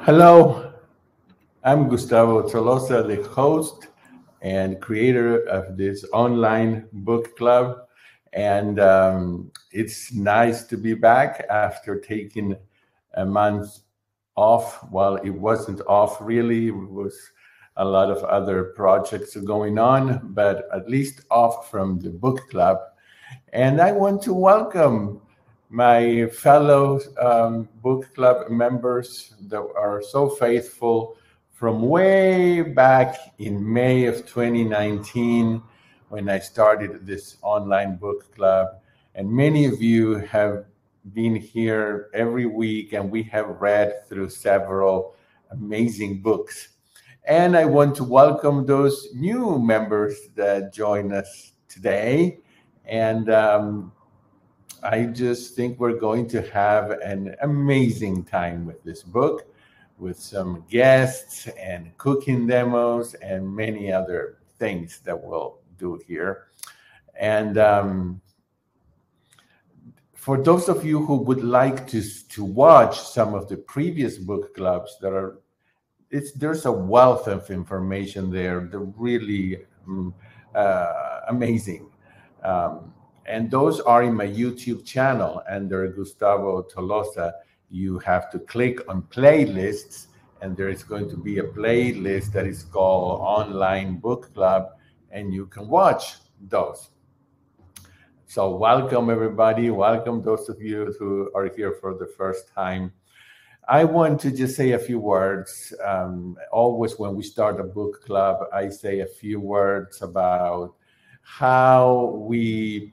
Hello, I'm Gustavo Tolosa, the host and creator of this online book club. And it's nice to be back after taking a month off. Well, it wasn't off really, it was a lot of other projects going on, but at least off from the book club. And I want to welcome my fellow book club members that are so faithful from way back in May of 2019 when I started this online book club. And many of you have been here every week, and we have read through several amazing books. And I want to welcome those new members that join us today. And I just think we're going to have an amazing time with this book, with some guests and cooking demos and many other things that we'll do here. And for those of you who would like to watch some of the previous book clubs there's a wealth of information there. They're really amazing. And those are in my YouTube channel under Gustavo Tolosa. You have to click on playlists, and there is going to be a playlist that is called Online Book Club, and you can watch those. So welcome, everybody. Welcome those of you who are here for the first time. I want to just say a few words. Always when we start a book club, I say a few words about how we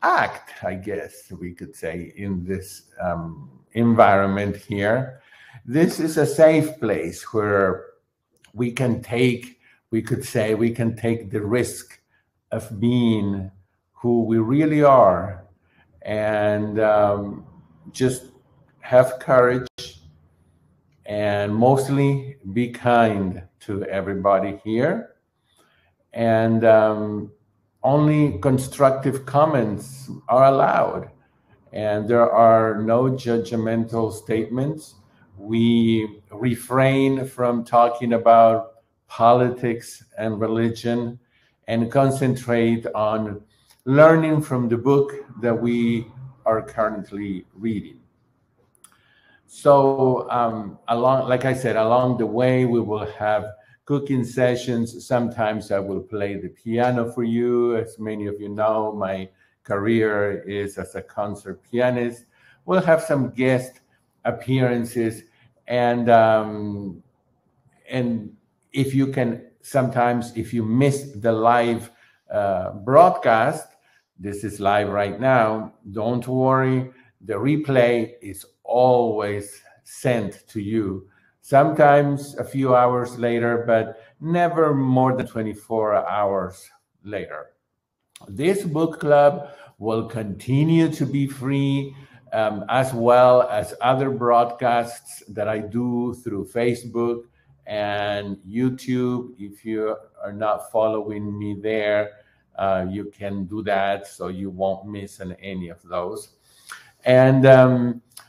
act, I guess we could say, in this environment here. This is a safe place where we can take the risk of being who we really are, and just have courage, and mostly be kind to everybody here. And only constructive comments are allowed, and there are no judgmental statements. We refrain from talking about politics and religion and concentrate on learning from the book that we are currently reading. So like I said, along the way, we will have cooking sessions. Sometimes I will play the piano for you. As many of you know, my career is as a concert pianist. We'll have some guest appearances, and if you can, sometimes if you miss the live broadcast, this is live right now, don't worry, the replay is always sent to you. Sometimes a few hours later, but never more than 24 hours later. This book club will continue to be free, as well as other broadcasts that I do through Facebook and YouTube. If you are not following me there, you can do that so you won't miss on any of those. And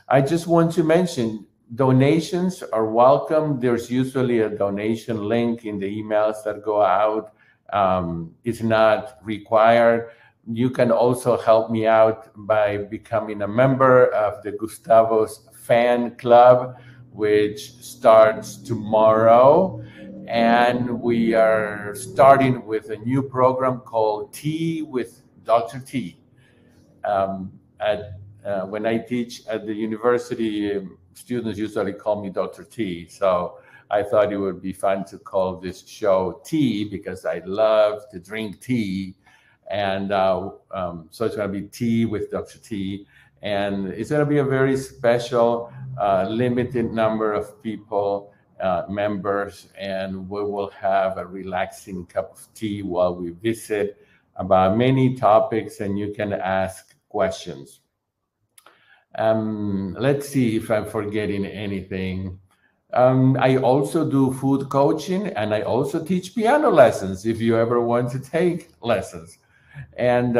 I just want to mention, donations are welcome. There's usually a donation link in the emails that go out. It's not required. You can also help me out by becoming a member of the Gustavo's Fan Club, which starts tomorrow. And we are starting with a new program called Tea with Dr. T. When I teach at the university, students usually call me Dr. T. So I thought it would be fun to call this show Tea, because I love to drink tea. And so it's going to be Tea with Dr. T. And it's going to be a very special, limited number of people, members, and we will have a relaxing cup of tea while we visit about many topics, and you can ask questions. Let's see if I'm forgetting anything. I also do food coaching, and I also teach piano lessons if you ever want to take lessons. And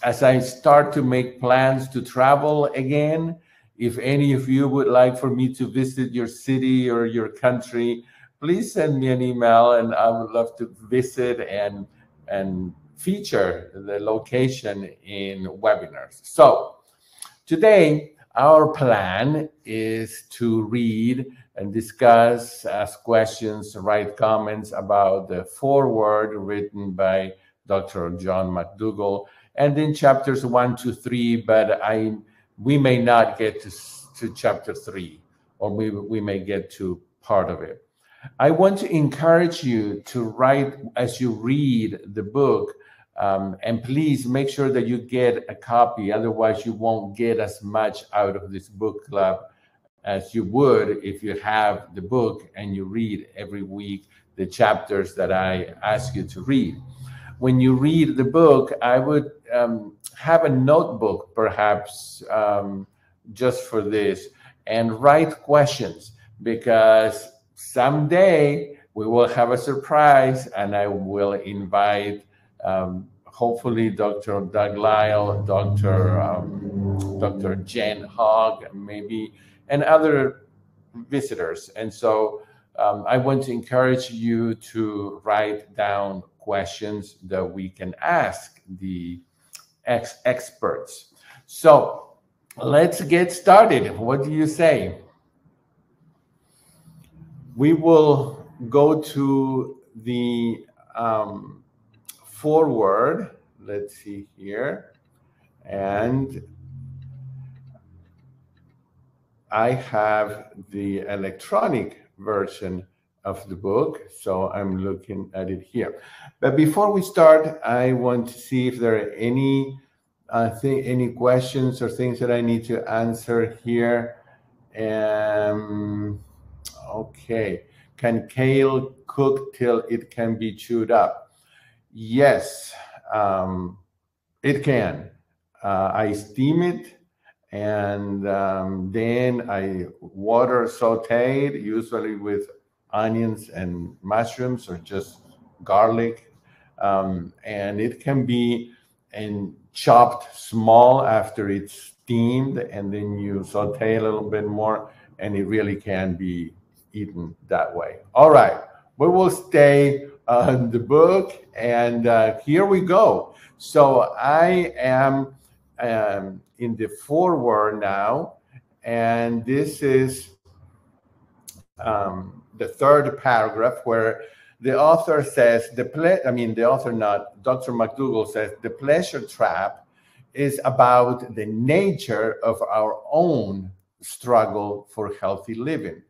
as I start to make plans to travel again, If any of you would like for me to visit your city or your country, please send me an email, and I would love to visit and feature the location in webinars. So today, our plan is to read and discuss, ask questions, write comments about the foreword written by Dr. John McDougall, and then chapters 1 to 3, but we may not get to chapter 3, or we may get to part of it. I want to encourage you to write as you read the book, and please make sure that you get a copy. Otherwise, you won't get as much out of this book club as you would if you have the book and you read every week the chapters that I ask you to read. When you read the book, I would have a notebook, perhaps, just for this, and write questions, because someday we will have a surprise, and I will invite hopefully Dr. Doug Lyle, Dr. Jen Hogg, maybe, and other visitors. And so I want to encourage you to write down questions that we can ask the experts. So let's get started. What do you say? We will go to the foreword. Let's see here. And I have the electronic version of the book, so I'm looking at it here. But before we start, I want to see if there are any questions or things that I need to answer here. Okay. Can kale cook till it can be chewed up? Yes, it can. I steam it, and then I water saute it, usually with onions and mushrooms or just garlic. And it can be chopped small after it's steamed, and then you saute a little bit more, and it really can be eaten that way. All right, we will stay on the book, and here we go. So I am in the foreword now, and this is the third paragraph, where the author says, Dr. McDougall says, the pleasure trap is about the nature of our own struggle for healthy living.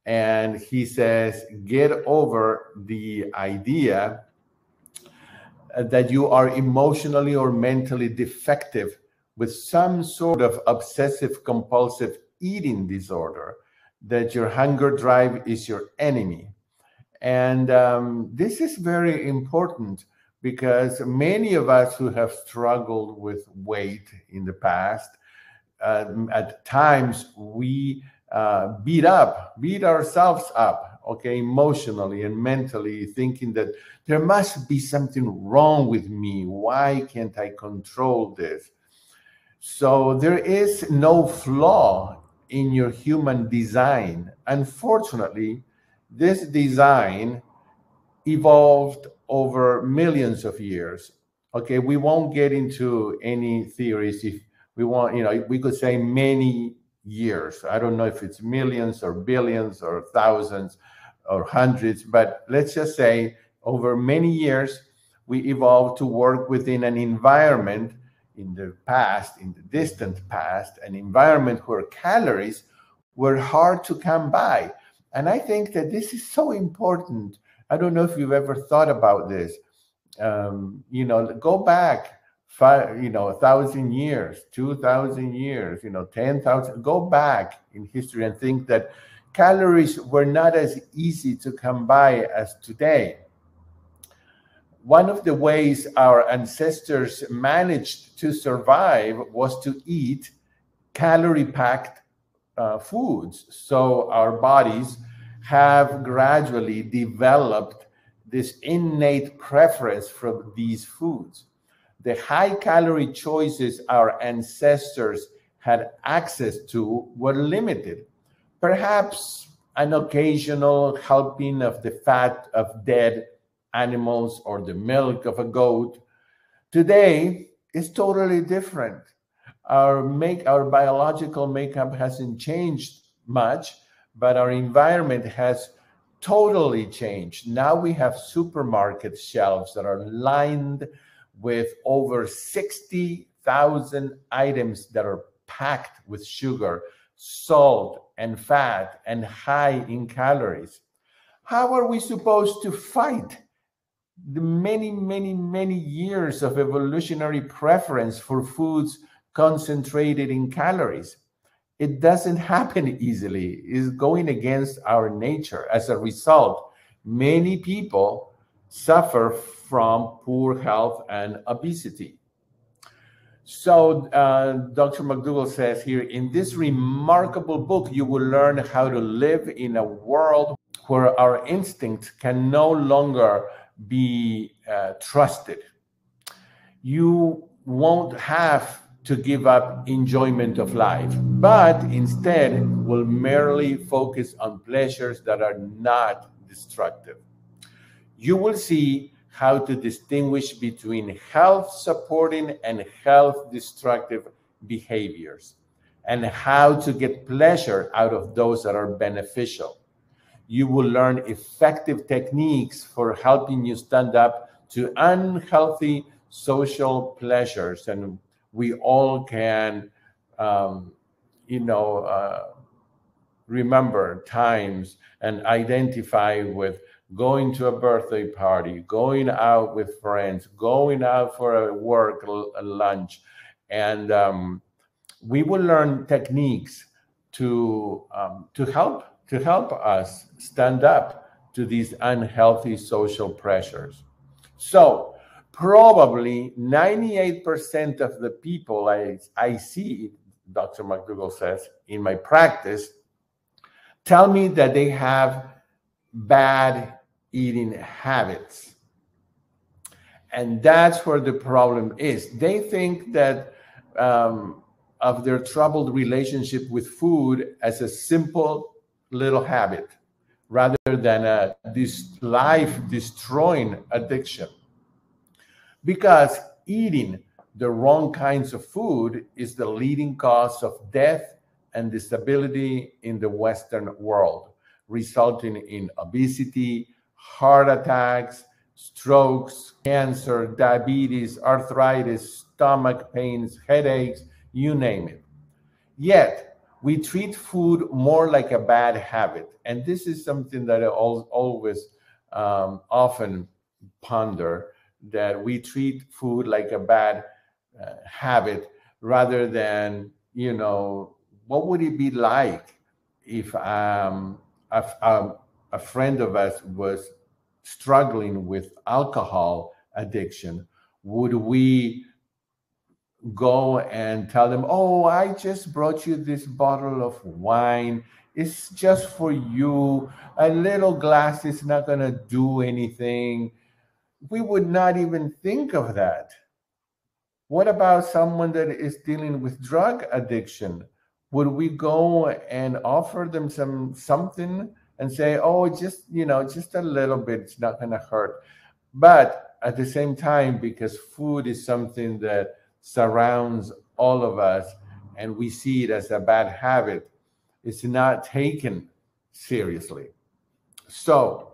And he says, get over the idea that you are emotionally or mentally defective with some sort of obsessive compulsive eating disorder, that your hunger drive is your enemy. And this is very important, because many of us who have struggled with weight in the past, at times we beat ourselves up, okay, emotionally and mentally, thinking that there must be something wrong with me. Why can't I control this? So there is no flaw in your human design. Unfortunately, this design evolved over millions of years. Okay, we won't get into any theories. If we want, we could say many years. I don't know if it's millions or billions or thousands or hundreds, but let's just say over many years, we evolved to work within an environment in the past, in the distant past, an environment where calories were hard to come by. And I think that this is so important. I don't know if you've ever thought about this. Go back 1,000 years, 2,000 years, 10,000. Go back in history and think that calories were not as easy to come by as today. One of the ways our ancestors managed to survive was to eat calorie-packed foods. So our bodies have gradually developed this innate preference for these foods. The high-calorie choices our ancestors had access to were limited. Perhaps an occasional helping of the fat of dead animals or the milk of a goat. Today is totally different. Our biological makeup hasn't changed much, but our environment has totally changed. Now we have supermarket shelves that are lined with over 60,000 items that are packed with sugar, salt, and fat, and high in calories. How are we supposed to fight the many, many, many years of evolutionary preference for foods concentrated in calories? It doesn't happen easily. It's going against our nature. As a result, many people suffer from poor health and obesity. So Dr. McDougall says here, in this remarkable book, you will learn how to live in a world where our instincts can no longer be trusted. You won't have to give up enjoyment of life, but instead will merely focus on pleasures that are not destructive. You will see how to distinguish between health-supporting and health-destructive behaviors, and how to get pleasure out of those that are beneficial. You will learn effective techniques for helping you stand up to unhealthy social pleasures, and we all can, remember times and identify with going to a birthday party, going out with friends, going out for a work lunch, and we will learn techniques to help us stand up to these unhealthy social pressures. So probably 98% of the people I see, Dr. McDougall says, in my practice, tell me that they have bad eating habits. And that's where the problem is. They think that of their troubled relationship with food as a simple little habit, rather than this life-destroying addiction. Because eating the wrong kinds of food is the leading cause of death and disability in the Western world, resulting in obesity, heart attacks, strokes, cancer, diabetes, arthritis, stomach pains, headaches, you name it. Yet, we treat food more like a bad habit. And this is something that I always often ponder, that we treat food like a bad habit, rather than, what would it be like if a friend of us was struggling with alcohol addiction? Would we go and tell them, oh, I just brought you this bottle of wine. It's just for you. A little glass is not going to do anything. We would not even think of that. What about someone that is dealing with drug addiction? Would we go and offer them something and say, oh, just a little bit, it's not going to hurt? But at the same time, because food is something that surrounds all of us and we see it as a bad habit, it's not taken seriously. So,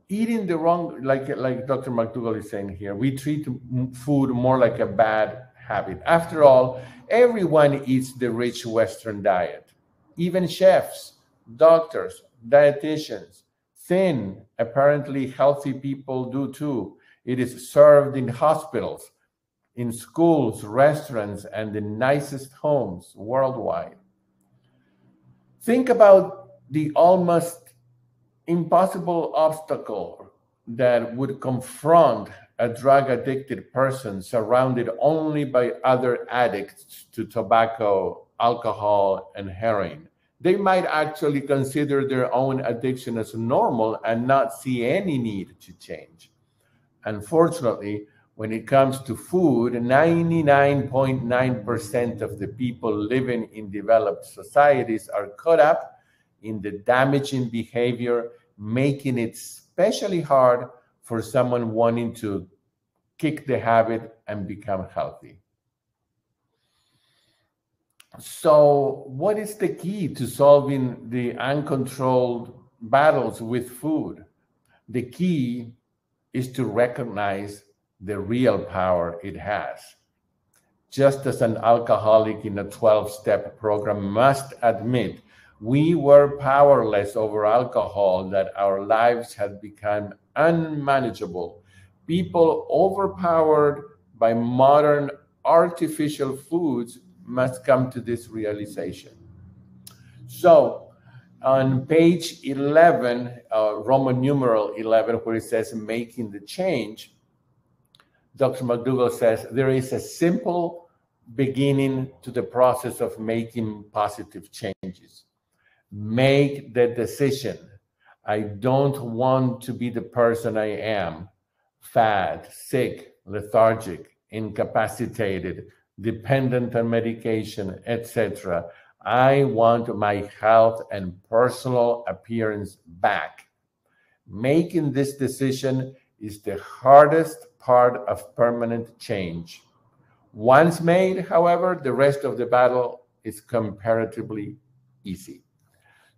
eating the wrong, like Dr. McDougall is saying here, we treat food more like a bad habit. After all, everyone eats the rich Western diet. Even chefs, doctors, dietitians, thin, apparently healthy people do too. It is served in hospitals, in schools, restaurants, and the nicest homes worldwide. Think about the almost impossible obstacle that would confront a drug-addicted person surrounded only by other addicts to tobacco, alcohol, and heroin. They might actually consider their own addiction as normal and not see any need to change. Unfortunately, When it comes to food, 99.9% of the people living in developed societies are caught up in the damaging behavior, making it especially hard for someone wanting to kick the habit and become healthy. So, what is the key to solving the uncontrolled battles with food? The key is to recognize the real power it has. Just as an alcoholic in a 12-step program must admit we were powerless over alcohol, that our lives had become unmanageable, people overpowered by modern artificial foods must come to this realization. So, on page 11, Roman numeral 11, where it says making the change, Dr. McDougall says there is a simple beginning to the process of making positive changes. Make the decision. I don't want to be the person I am: fat, sick, lethargic, incapacitated, dependent on medication, etc. I want my health and personal appearance back. Making this decision is the hardest part of permanent change. Once made, however, the rest of the battle is comparatively easy.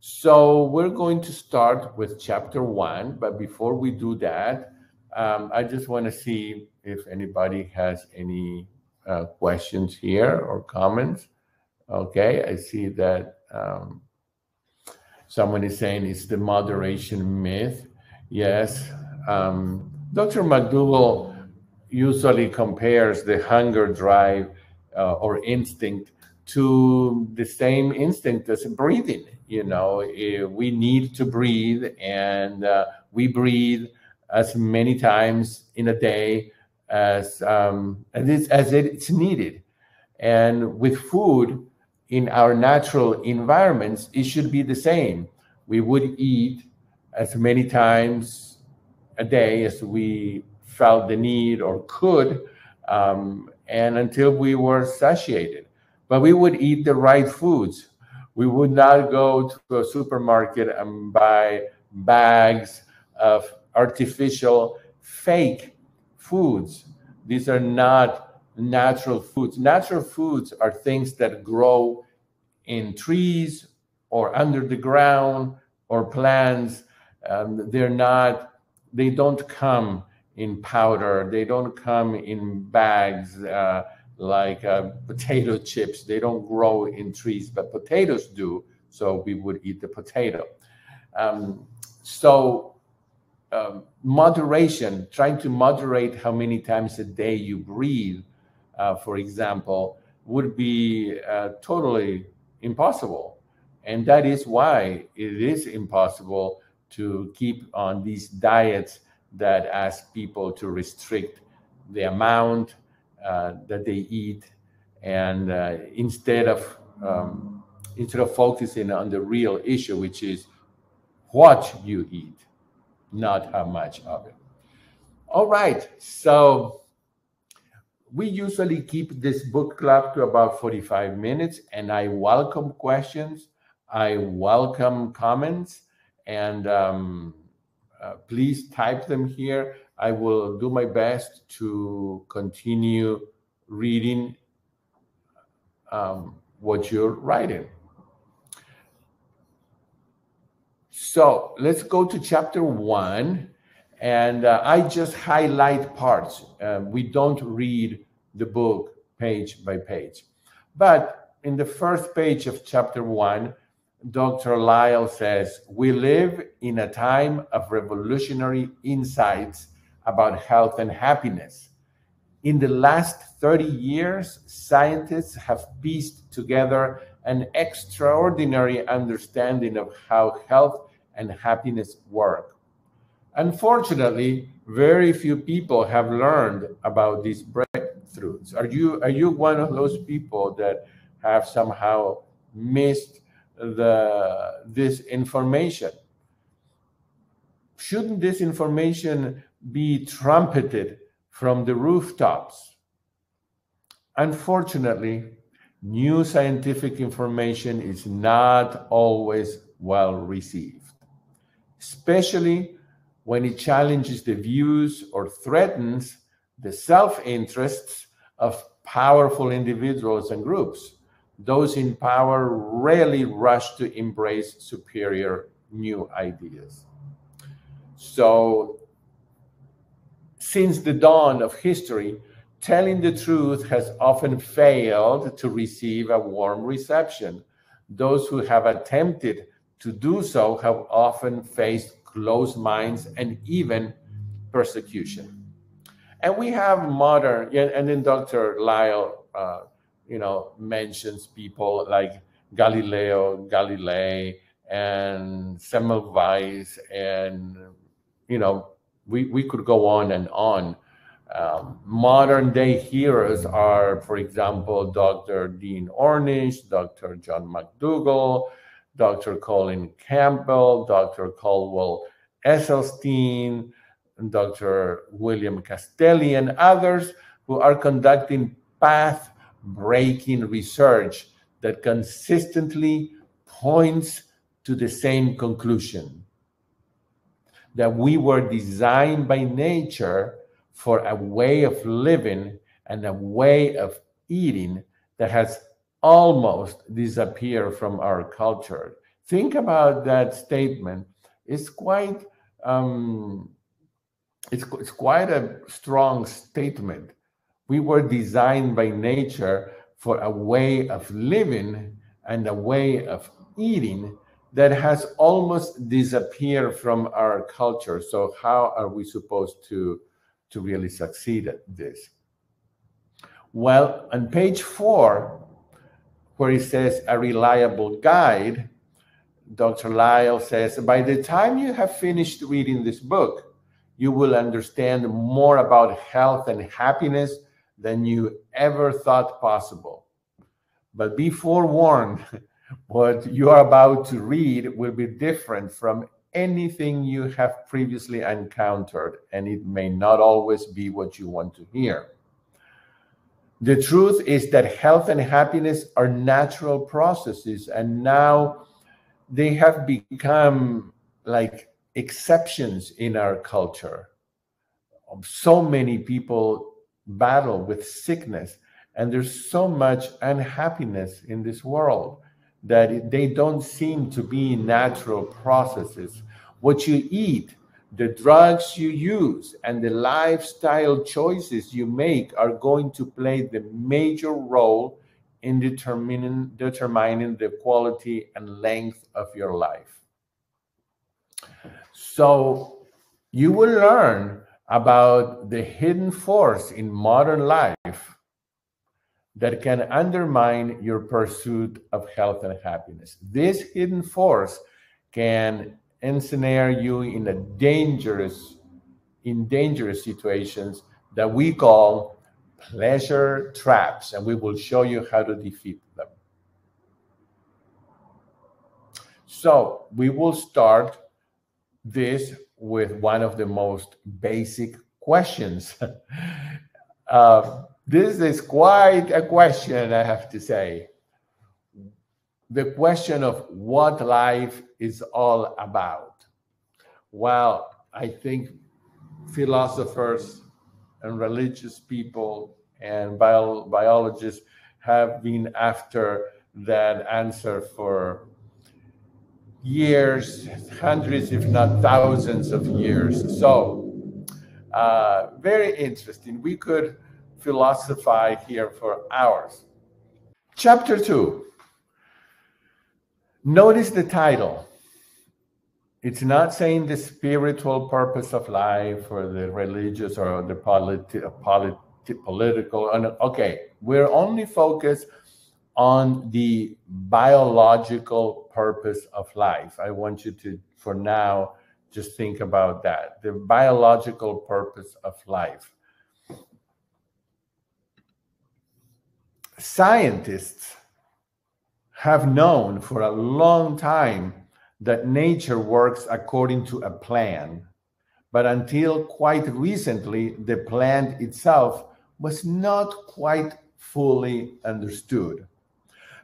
So we're going to start with chapter 1, but before we do that, I just want to see if anybody has any questions here or comments. Okay, I see that someone is saying it's the moderation myth. Yes. Dr. McDougall usually compares the hunger drive or instinct to the same instinct as breathing. We need to breathe, and we breathe as many times in a day as it's needed. And with food in our natural environments, it should be the same. We would eat as many times a day as we felt the need or could, and until we were satiated. But we would eat the right foods. We would not go to a supermarket and buy bags of artificial, fake foods. These are not natural foods. Natural foods are things that grow in trees or under the ground or plants. They don't come in powder. They don't come in bags like potato chips. They don't grow in trees, but potatoes do. So we would eat the potato. Moderation, trying to moderate how many times a day you breathe, for example, would be totally impossible. And that is why it is impossible to keep on these diets that ask people to restrict the amount that they eat, and instead of focusing on the real issue, which is what you eat, not how much of it. All right, so we usually keep this book club to about 45 minutes, and I welcome questions. I welcome comments, and please type them here. I will do my best to continue reading what you're writing. So let's go to chapter 1, and I just highlight parts. We don't read the book page by page. But in the first page of chapter 1, Dr. Lyle says, we live in a time of revolutionary insights about health and happiness. In the last 30 years, scientists have pieced together an extraordinary understanding of how health and happiness work. Unfortunately, very few people have learned about these breakthroughs. Are you one of those people that have somehow missed this information? Shouldn't this information be trumpeted from the rooftops. Unfortunately, new scientific information is not always well received, especially when it challenges the views or threatens the self-interests of powerful individuals and groups. Those in power rarely rush to embrace superior new ideas. So, since the dawn of history, telling the truth has often failed to receive a warm reception. Those who have attempted to do so have often faced closed minds and even persecution. And we have modern, yeah, and then Dr. Lyle, mentions people like Galileo Galilei and Semmelweis, and you know, we could go on and on. Modern day heroes are, for example, Dr. Dean Ornish, Dr. John McDougall, Dr. Colin Campbell, Dr. Caldwell Esselstyn, Dr. William Castelli, and others who are conducting path breaking research that consistently points to the same conclusion, that we were designed by nature for a way of living and a way of eating that has almost disappeared from our culture. Think about that statement. It's quite um, it's quite a strong statement. We were designed by nature for a way of living and a way of eating that has almost disappeared from our culture. So how are we supposed to really succeed at this? Well, on page 4, where it says a reliable guide, Dr. Lyle says, by the time you have finished reading this book, you will understand more about health and happiness than you ever thought possible. But be forewarned, what you are about to read will be different from anything you have previously encountered, and it may not always be what you want to hear. The truth is that health and happiness are natural processes, and now they have become like exceptions in our culture. So many people battle with sickness, and there's so much unhappiness in this world that they don't seem to be natural processes. What you eat, the drugs you use, and the lifestyle choices you make are going to play the major role in determining the quality and length of your life. So you will learn about the hidden force in modern life that can undermine your pursuit of health and happiness. This hidden force can ensnare you in dangerous situations that we call pleasure traps, and we will show you how to defeat them. So we will start this with one of the most basic questions. This is quite a question, I have to say. The question of what life is all about. Well, I think philosophers and religious people and biologists have been after that answer for years, hundreds, if not thousands of years. So, very interesting. We could philosophize here for hours. Chapter 2. Notice the title. It's not saying the spiritual purpose of life or the religious or the political. Okay, we're only focused on the biological purpose of life. I want you to, for now, just think about that. The biological purpose of life. Scientists have known for a long time that nature works according to a plan, But until quite recently, the plant itself was not quite fully understood.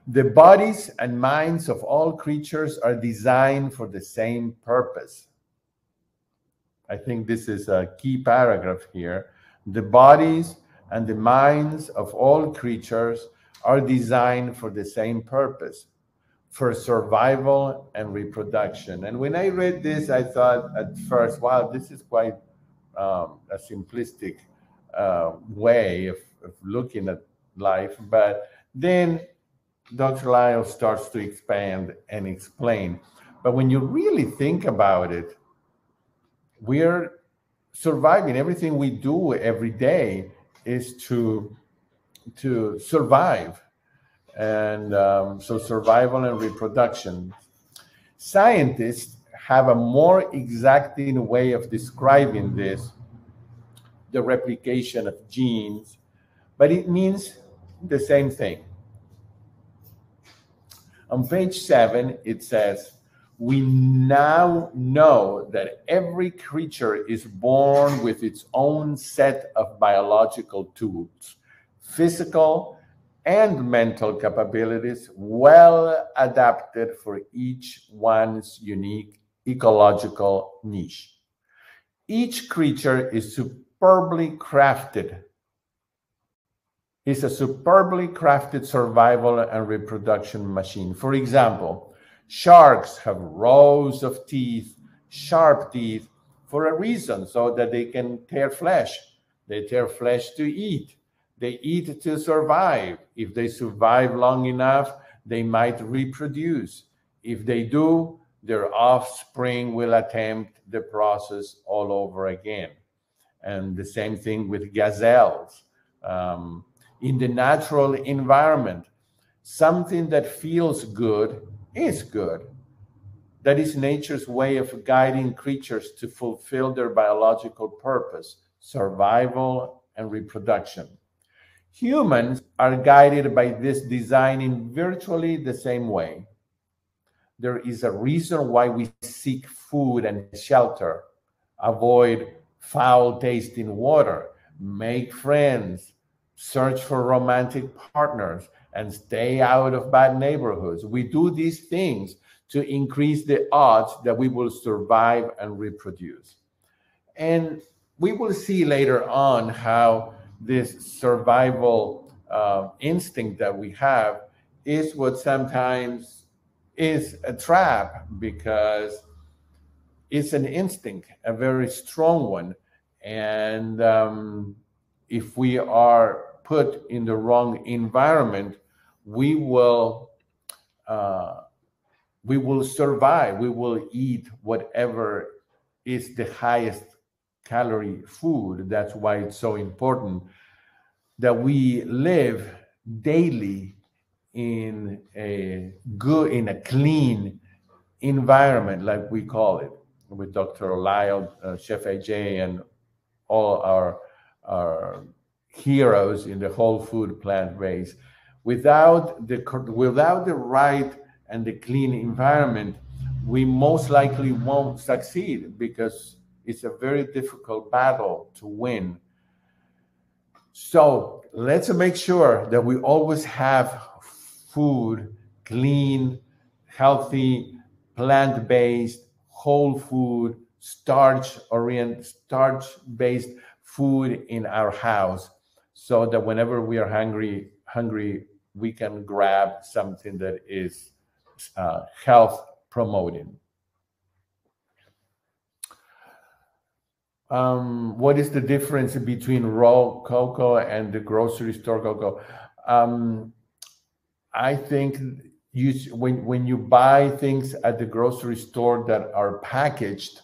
The bodies and minds of all creatures are designed for the same purpose. I think this is a key paragraph here. The bodies and the minds of all creatures are designed for the same purpose, for survival and reproduction. And when I read this, I thought at first, wow, this is quite a simplistic way of looking at life. But then Dr. Lyle starts to expand and explain. But when you really think about it, we're surviving. Everything we do every day is to survive, and so survival and reproduction. Scientists have a more exacting way of describing this, the replication of genes, but it means the same thing. On page 7, it says, we now know that every creature is born with its own set of biological tools, physical and mental capabilities, well adapted for each one's unique ecological niche. Each creature is a superbly crafted survival and reproduction machine. For example, sharks have rows of teeth, sharp teeth, for a reason, so that they can tear flesh. They tear flesh to eat. They eat to survive. If they survive long enough, they might reproduce. If they do, their offspring will attempt the process all over again. And the same thing with gazelles. In the natural environment, something that feels good is good. That is nature's way of guiding creatures to fulfill their biological purpose, survival and reproduction. Humans are guided by this design in virtually the same way. There is a reason why we seek food and shelter, avoid foul tasting water, make friends, search for romantic partners, and stay out of bad neighborhoods. We do these things to increase the odds that we will survive and reproduce. And we will see later on how this survival instinct that we have is what sometimes is a trap, because it's an instinct, a very strong one. And if we are put in the wrong environment, we will survive. We will eat whatever is the highest calorie food. That's why it's so important that we live daily in a good, in a clean environment, like we call it, with Dr. Lyle, Chef AJ, and all our heroes in the whole food plant base. Without the right and the clean environment, we most likely won't succeed, because it's a very difficult battle to win. So let's make sure that we always have food, clean, healthy, plant-based, whole food, starch-based food in our house, so that whenever we are hungry, we can grab something that is health promoting. What is the difference between raw cocoa and the grocery store cocoa? I think when you buy things at the grocery store that are packaged,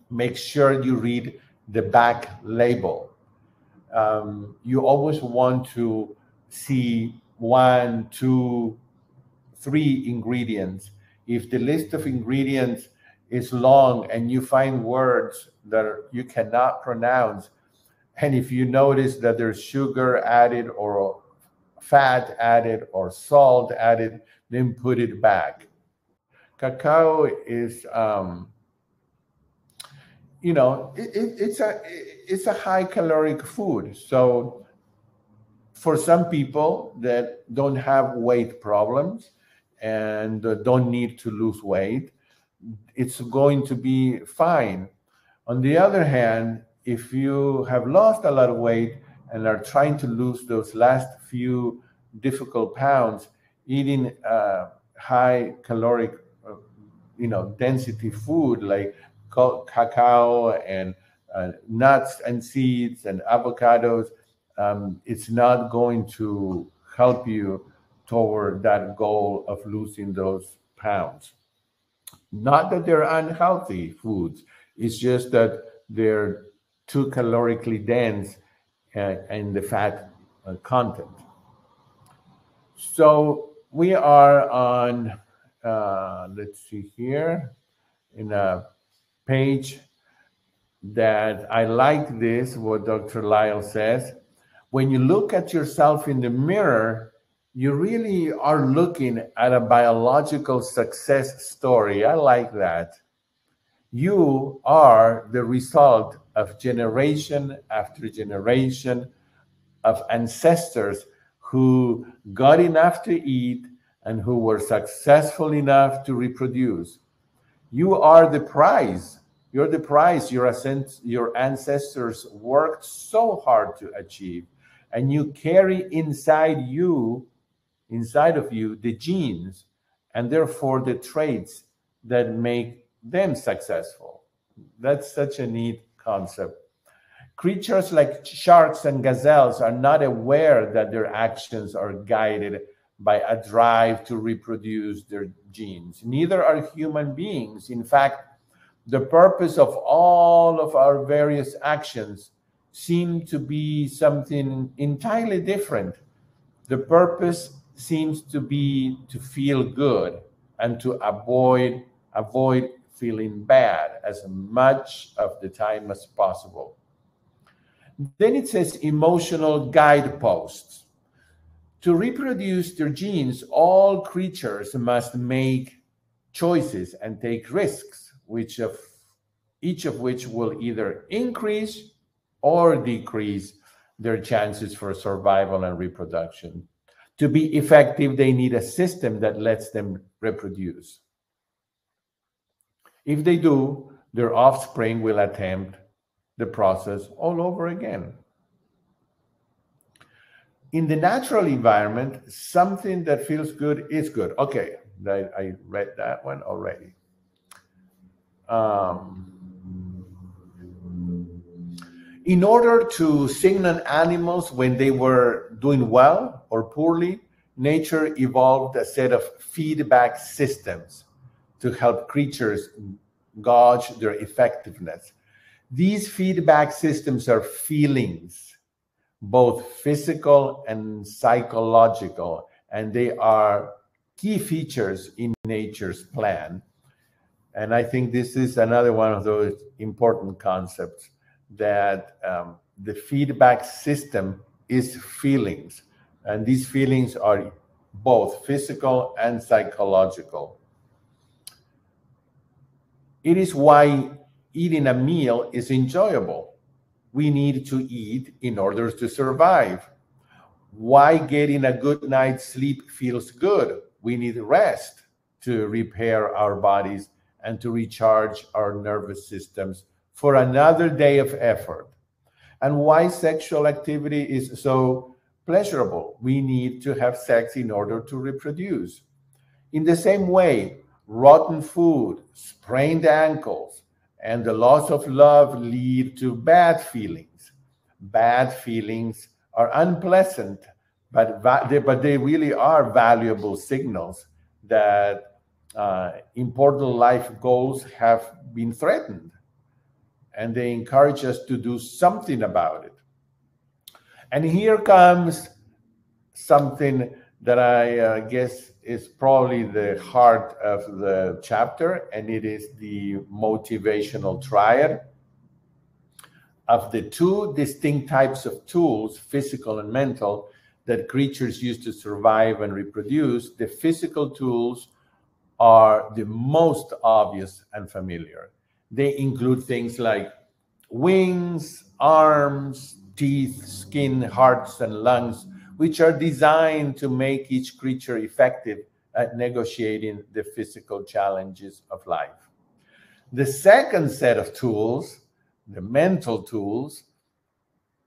make sure you read the back label. You always want to see 1, 2, 3 ingredients. If the list of ingredients is long and you find words that you cannot pronounce, and if you notice that there's sugar added or fat added or salt added, then put it back. Cacao it's a high caloric food. So for some people that don't have weight problems and don't need to lose weight, it's going to be fine. On the other hand, if you have lost a lot of weight and are trying to lose those last few difficult pounds, eating high caloric, density food like cacao and nuts and seeds and avocados, it's not going to help you toward that goal of losing those pounds. Not that they're unhealthy foods, it's just that they're too calorically dense in the fat content. So we are on, let's see here, in a page that I like this, what Dr. Lyle says. When you look at yourself in the mirror, you really are looking at a biological success story. I like that. You are the result of generation after generation of ancestors who got enough to eat and who were successful enough to reproduce. You are the prize. You're the prize your ancestors worked so hard to achieve. And you carry inside of you, the genes and therefore the traits that make them successful. That's such a neat concept. Creatures like sharks and gazelles are not aware that their actions are guided by a drive to reproduce their genes. Neither are human beings. In fact, the purpose of all of our various actions seem to be something entirely different. The purpose seems to be to feel good and to avoid feeling bad as much of the time as possible. Then it says emotional guideposts. To reproduce their genes, all creatures must make choices and take risks, each of which will either increase or decrease their chances for survival and reproduction. To be effective, they need a system that lets them reproduce. If they do, their offspring will attempt the process all over again. In the natural environment, something that feels good is good. Okay, I read that one already. In order to signal animals when they were doing well or poorly, nature evolved a set of feedback systems to help creatures gauge their effectiveness. These feedback systems are feelings, both physical and psychological, and they are key features in nature's plan. And I think this is another one of those important concepts, that the feedback system is feelings, and these feelings are both physical and psychological. It is why eating a meal is enjoyable. We need to eat in order to survive. Why getting a good night's sleep feels good? We need rest to repair our bodies and to recharge our nervous systems for another day of effort. And why sexual activity is so pleasurable? We need to have sex in order to reproduce. In the same way, rotten food, sprained ankles, and the loss of love lead to bad feelings. Bad feelings are unpleasant, but they really are valuable signals that important life goals have been threatened, and they encourage us to do something about it. And here comes something that I guess is probably the heart of the chapter, and it is the motivational triad. Of the two distinct types of tools, physical and mental, that creatures use to survive and reproduce, the physical tools are the most obvious and familiar. They include things like wings, arms, teeth, skin, hearts, and lungs, which are designed to make each creature effective at negotiating the physical challenges of life. The second set of tools, the mental tools,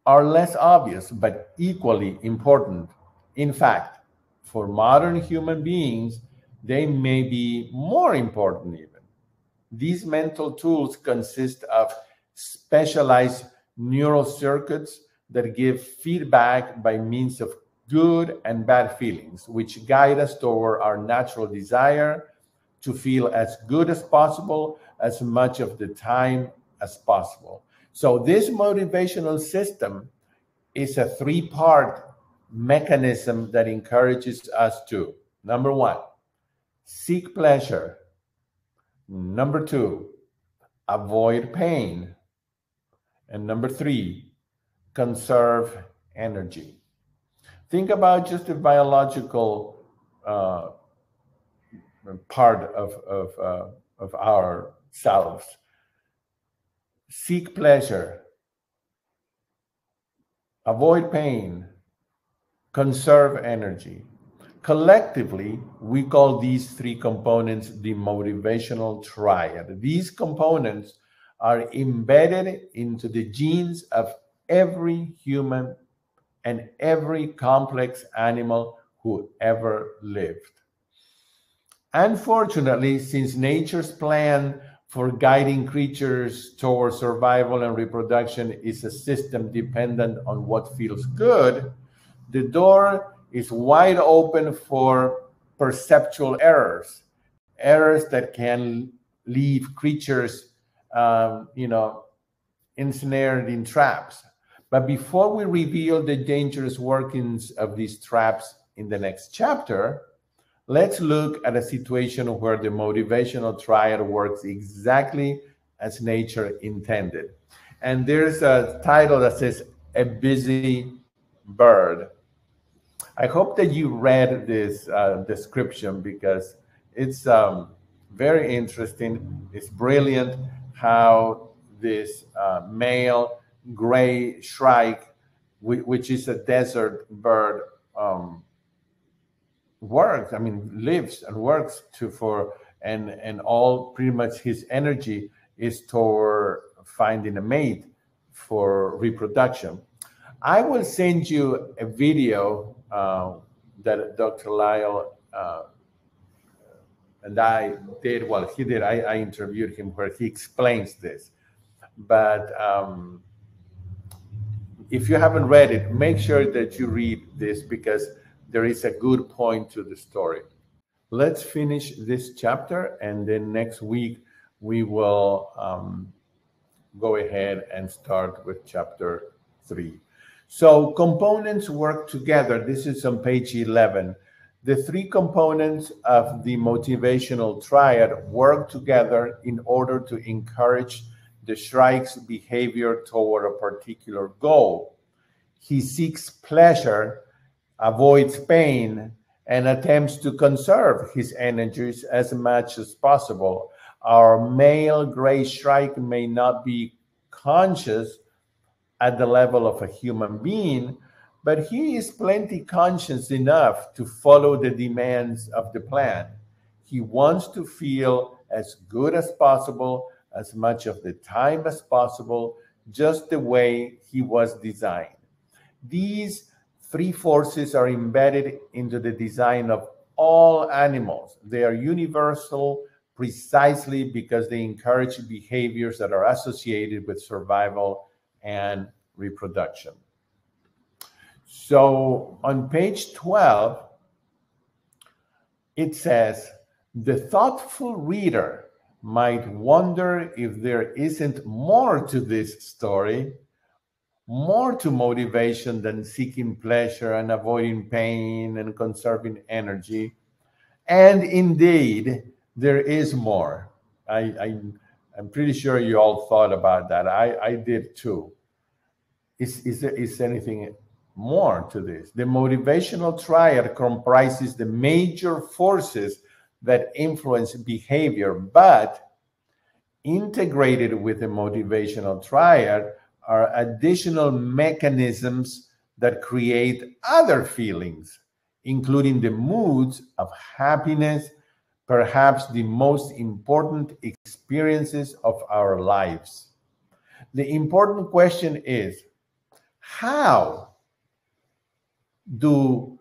are less obvious but equally important. In fact, for modern human beings, they may be more important even. These mental tools consist of specialized neural circuits that give feedback by means of good and bad feelings, which guide us toward our natural desire to feel as good as possible, as much of the time as possible. So, this motivational system is a three-part mechanism that encourages us to, number one, seek pleasure. Number two, avoid pain. And number three, conserve energy. Think about just the biological part of ourselves. Seek pleasure, avoid pain, conserve energy. Collectively, we call these three components the motivational triad. These components are embedded into the genes of every human and every complex animal who ever lived. Unfortunately, since nature's plan for guiding creatures toward survival and reproduction is a system dependent on what feels good, the door is wide open for perceptual errors, errors that can leave creatures, ensnared in traps. But before we reveal the dangerous workings of these traps in the next chapter, let's look at a situation where the motivational triad works exactly as nature intended. And there's a title that says, A Busy Bird. I hope that you read this description because it's very interesting. It's brilliant how this male gray shrike, which is a desert bird, works. I mean, lives and works and all pretty much his energy is toward finding a mate for reproduction. I will send you a video that Dr. Lyle and I did. Well, he did. I interviewed him where he explains this. But if you haven't read it, make sure that you read this because there is a good point to the story. Let's finish this chapter, and then next week we will go ahead and start with chapter 3. So components work together. This is on page 11. The three components of the motivational triad work together in order to encourage the shrike's behavior toward a particular goal. He seeks pleasure, avoids pain, and attempts to conserve his energies as much as possible. Our male gray shrike may not be conscious at the level of a human being, but he is plenty conscious enough to follow the demands of the plan. He wants to feel as good as possible, as much of the time as possible, just the way he was designed. These three forces are embedded into the design of all animals. They are universal precisely because they encourage behaviors that are associated with survival and reproduction. So on page 12, it says, the thoughtful reader might wonder if there isn't more to this story, more to motivation than seeking pleasure and avoiding pain and conserving energy. And indeed, there is more. I'm pretty sure you all thought about that. I did too. Is there anything more to this? The motivational triad comprises the major forces that influence behavior, but Integrated with the motivational triad are additional mechanisms that create other feelings, including the moods of happiness, perhaps the most important experiences of our lives. The important question is, how do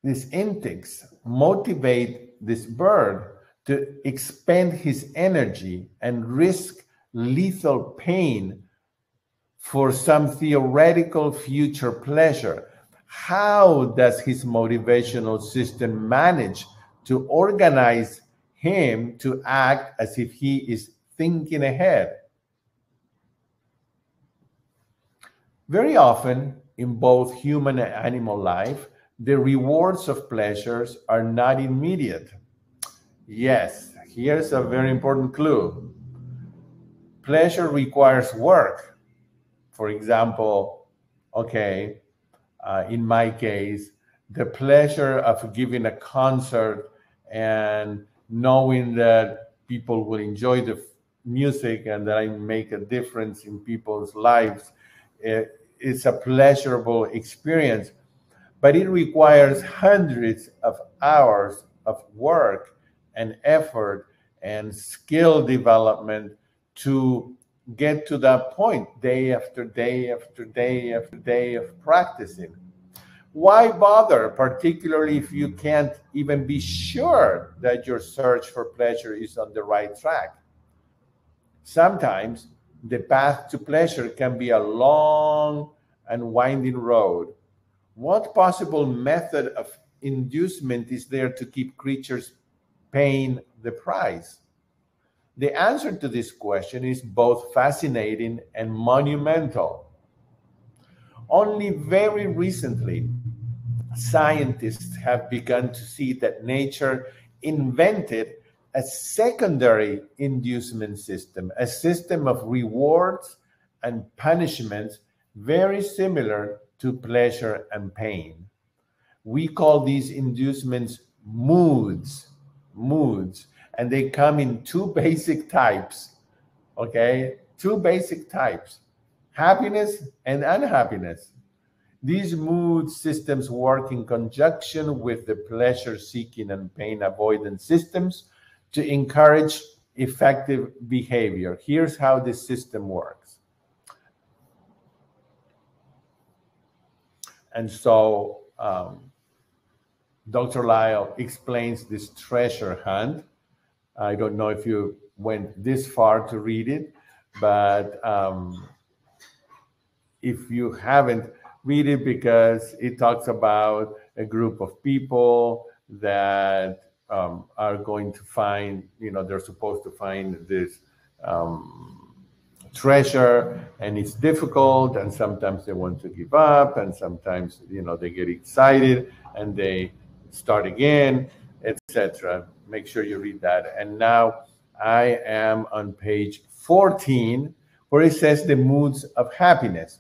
these instincts motivate this bird to expend his energy and risk lethal pain for some theoretical future pleasure? How does his motivational system manage to organize him to act as if he is thinking ahead? Very often, in both human and animal life, the rewards of pleasures are not immediate. Yes, here's a very important clue. Pleasure requires work. For example, okay, in my case, the pleasure of giving a concert and knowing that people will enjoy the music and that I make a difference in people's lives, it's a pleasurable experience, but it requires hundreds of hours of work and effort and skill development to get to that point, day after day after day after day of practicing. Why bother, particularly if you can't even be sure that your search for pleasure is on the right track? Sometimes the path to pleasure can be a long and winding road. What possible method of inducement is there to keep creatures paying the price? The answer to this question is both fascinating and monumental. Only very recently, scientists have begun to see that nature invented a secondary inducement system, a system of rewards and punishments very similar to pleasure and pain. We call these inducements moods, and they come in two basic types, okay? Two basic types, happiness and unhappiness. These mood systems work in conjunction with the pleasure seeking and pain avoidance systems to encourage effective behavior. Here's how this system works. And so Dr. Lyle explains this treasure hunt. I don't know if you went this far to read it, but if you haven't, read it, because it talks about a group of people that are going to find, they're supposed to find this treasure, and it's difficult, and sometimes they want to give up, and sometimes they get excited and they start again, etc. Make sure you read that. And now I am on page 14, where it says the moods of happiness.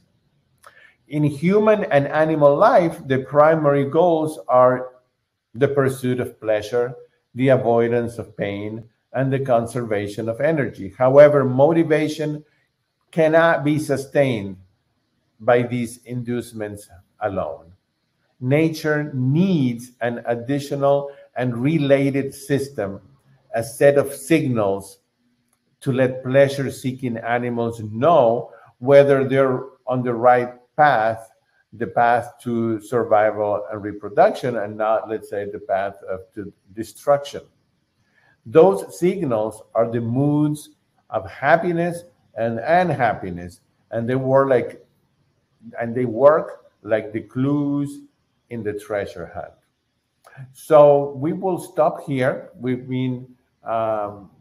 In human and animal life, the primary goals are the pursuit of pleasure, the avoidance of pain, and the conservation of energy. However, motivation cannot be sustained by these inducements alone. Nature needs an additional and related system, a set of signals to let pleasure-seeking animals know whether they're on the right path, the path to survival and reproduction, and not, let's say, the path to destruction. Those signals are the moods of happiness and unhappiness, and they work like the clues in the treasure hunt. So we will stop here. We've been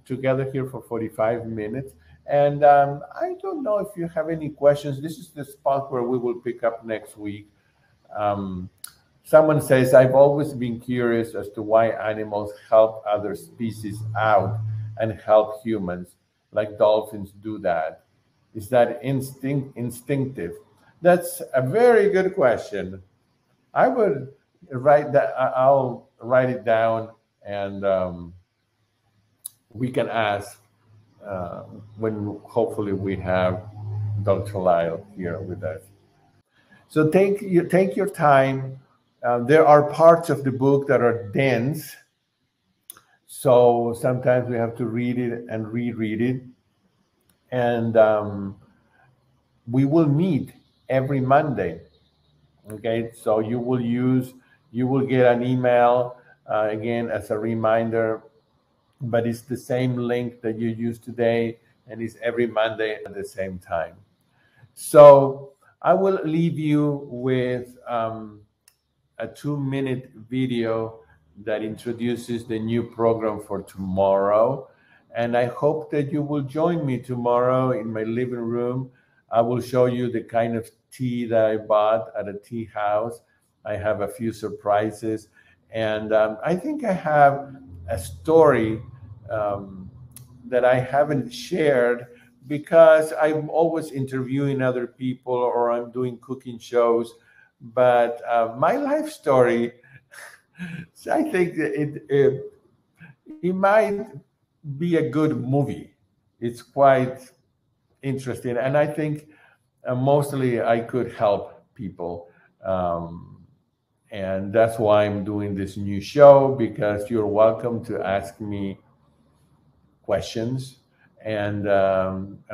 together here for 45 minutes. And I don't know if you have any questions. This is the spot where we will pick up next week. Someone says, I've always been curious as to why animals help other species out and help humans, like dolphins do that. Is that instinctive? That's a very good question. I would write that. I'll write it down, and we can ask uh, when hopefully we have Dr. Lyle here with us. So take your time. There are parts of the book that are dense, so sometimes we have to read it and reread it. And we will meet every Monday. Okay, so you will get an email again as a reminder, but it's the same link that you used today, and it's every Monday at the same time. So I will leave you with a 2-minute video that introduces the new program for tomorrow. And I hope that you will join me tomorrow in my living room. I will show you the kind of tea that I bought at a tea house. I have a few surprises. And I think I have a story um, that I haven't shared because I'm always interviewing other people or I'm doing cooking shows. But my life story, I think that it might be a good movie. It's quite interesting, and I think mostly I could help people. Um, and that's why I'm doing this new show, because you're welcome to ask me questions, and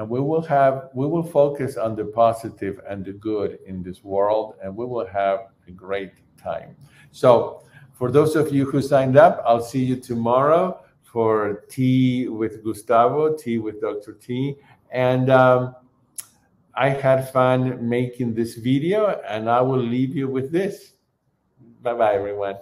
we will focus on the positive and the good in this world, and we will have a great time. So for those of you who signed up, I'll see you tomorrow for tea with Gustavo, tea with Dr. T. And I had fun making this video, and I will leave you with this. Bye bye, everyone.